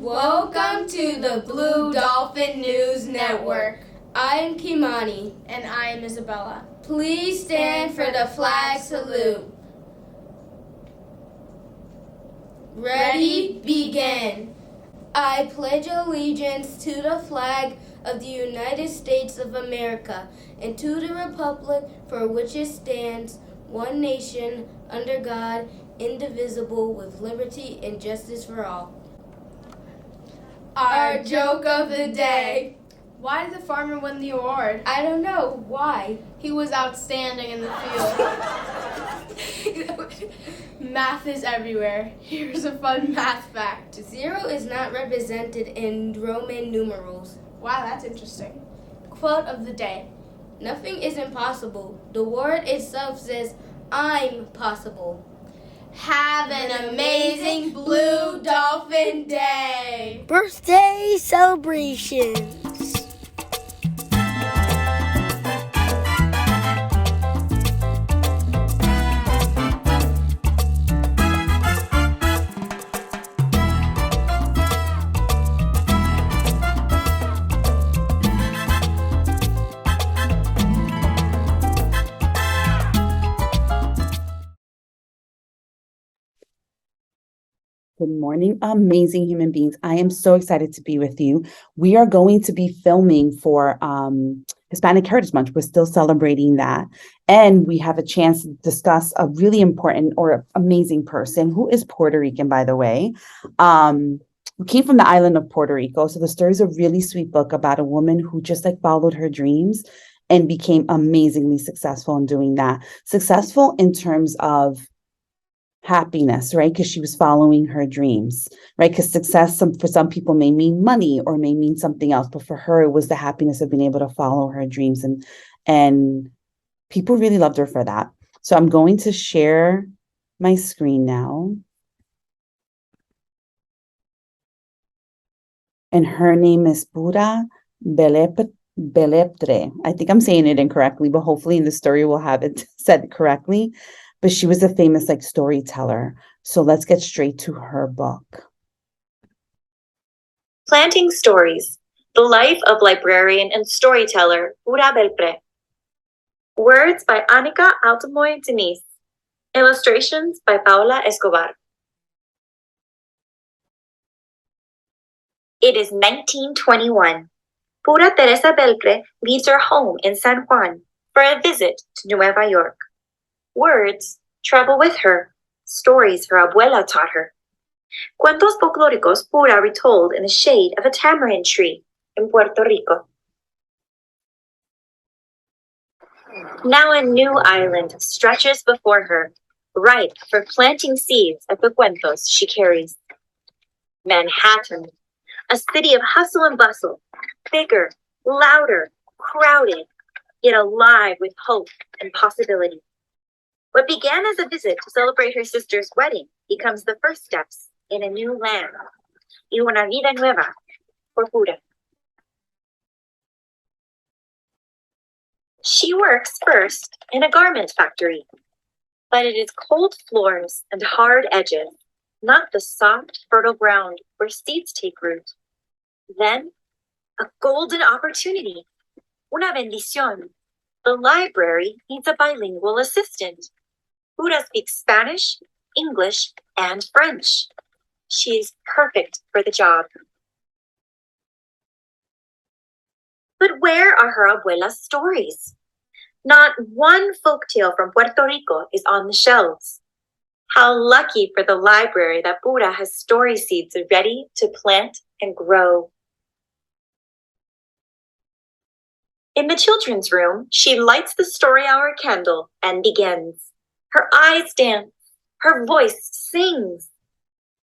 Welcome to the Blue Dolphin News Network. I'm Kimani. And I'm Isabella. Please stand for the flag salute. Ready, begin. I pledge allegiance to the flag of the United States of America and to the republic for which it stands, one nation, under God, indivisible, with liberty and justice for all. Our joke of the day. Why did the farmer win the award? I don't know. Why? He was outstanding in the field. Math is everywhere. Here's a fun math fact. 0 is not represented in Roman numerals. Wow, that's interesting. Quote of the day. Nothing is impossible. The word itself says, I'm possible. Have an amazing Blue Dolphin Day! Birthday celebrations! Good morning, amazing human beings. I am so excited to be with you. We are going to be filming for Hispanic Heritage Month. We're still celebrating that. And we have a chance to discuss a really important or amazing person who is Puerto Rican, by the way. We came from the island of Puerto Rico. So the story is a really sweet book about a woman who just followed her dreams and became amazingly successful in doing that. Successful in terms of happiness, right? Because she was following her dreams, right? Because success for some people may mean money or may mean something else, but for her, it was the happiness of being able to follow her dreams, and people really loved her for that. So I'm going to share my screen now. And her name is Pura Beleptre. I think I'm saying it incorrectly, but hopefully in the story we'll have it said correctly. But she was a famous storyteller. So let's get straight to her book. Planting Stories, The Life of Librarian and Storyteller Pura Belpre. Words by Anika Altamoy Denise. Illustrations by Paula Escobar. It is 1921. Pura Teresa Belpre leaves her home in San Juan for a visit to Nueva York. Words travel with her, stories her abuela taught her. Cuentos folclóricos Pura retold in the shade of a tamarind tree in Puerto Rico. Now a new island stretches before her, ripe for planting seeds of the cuentos she carries. Manhattan, a city of hustle and bustle, bigger, louder, crowded, yet alive with hope and possibility. What began as a visit to celebrate her sister's wedding becomes the first steps in a new land, y una vida nueva for Pura. She works first in a garment factory, but it is cold floors and hard edges, not the soft, fertile ground where seeds take root. Then, a golden opportunity, una bendición. The library needs a bilingual assistant. Pura speaks Spanish, English, and French. She is perfect for the job. But where are her abuela's stories? Not one folktale from Puerto Rico is on the shelves. How lucky for the library that Pura has story seeds ready to plant and grow. In the children's room, she lights the story hour candle and begins. Her eyes dance, her voice sings.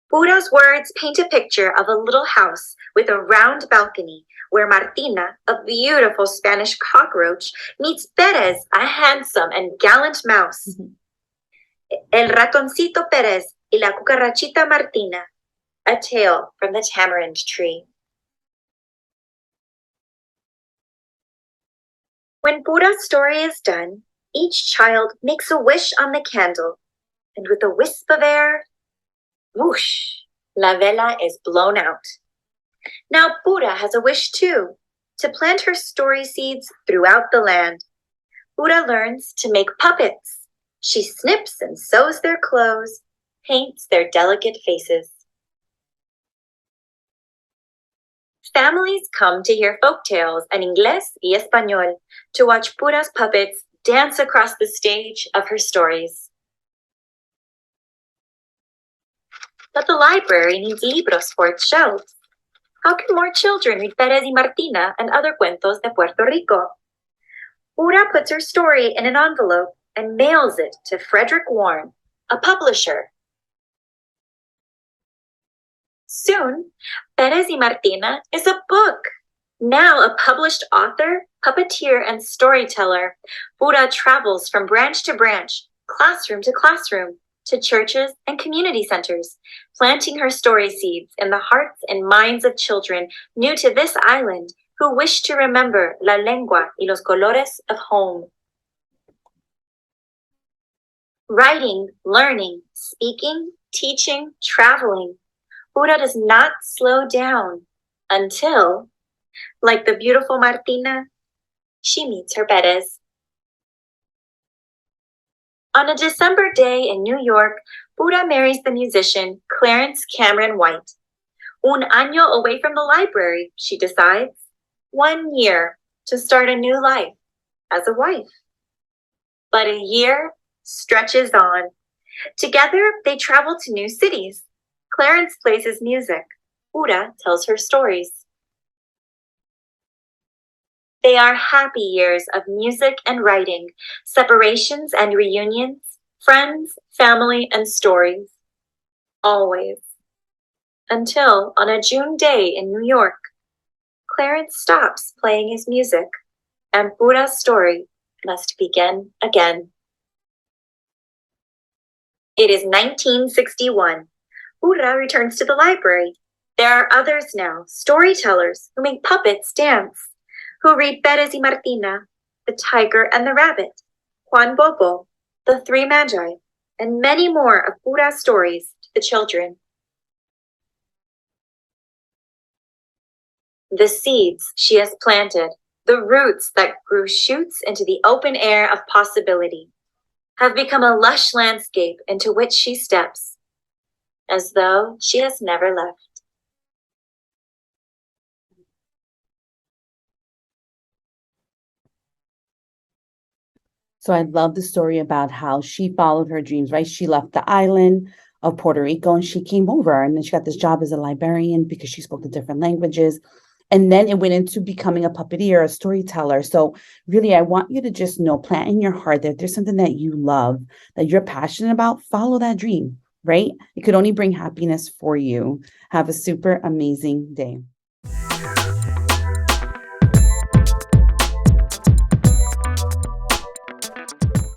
Pura's words paint a picture of a little house with a round balcony where Martina, a beautiful Spanish cockroach, meets Perez, a handsome and gallant mouse. El ratoncito Perez y la cucarachita Martina, a tale from the tamarind tree. When Pura's story is done, each child makes a wish on the candle, and with a wisp of air, whoosh, la vela is blown out, Now Pura has a wish too, to plant her story seeds throughout the land. Pura learns to make puppets. She snips and sews their clothes, paints their delicate faces. Families come to hear folk tales en inglés y español, to watch Pura's puppets dance across the stage of her stories. But the library needs libros for its shelves. How can more children read Pérez y Martina and other cuentos de Puerto Rico? Pura puts her story in an envelope and mails it to Frederick Warren, a publisher. Soon, Pérez y Martina is a book. Now a published author, puppeteer, and storyteller, Pura travels from branch to branch, classroom to classroom, to churches and community centers, planting her story seeds in the hearts and minds of children new to this island who wish to remember la lengua y los colores of home. Writing, learning, speaking, teaching, traveling, Pura does not slow down until, like the beautiful Martina, she meets her Pérez. On a December day in New York, Pura marries the musician Clarence Cameron White. Un año away from the library, she decides. 1 year to start a new life as a wife. But a year stretches on. Together, they travel to new cities. Clarence plays his music. Pura tells her stories. They are happy years of music and writing, separations and reunions, friends, family, and stories. Always. Until on a June day in New York, Clarence stops playing his music, and Pura's story must begin again. It is 1961. Pura returns to the library. There are others now, storytellers who make puppets dance, who read Pérez y Martina, the tiger and the rabbit, Juan Bobo, the three magi, and many more of Pura's stories to the children. The seeds she has planted, the roots that grew shoots into the open air of possibility, have become a lush landscape into which she steps, as though she has never left. So I love the story about how she followed her dreams, right? She left the island of Puerto Rico and she came over and then she got this job as a librarian because she spoke the different languages. And then it went into becoming a puppeteer, a storyteller. So really, I want you to just know, plant in your heart that if there's something that you love, that you're passionate about, follow that dream, right? It could only bring happiness for you. Have a super amazing day.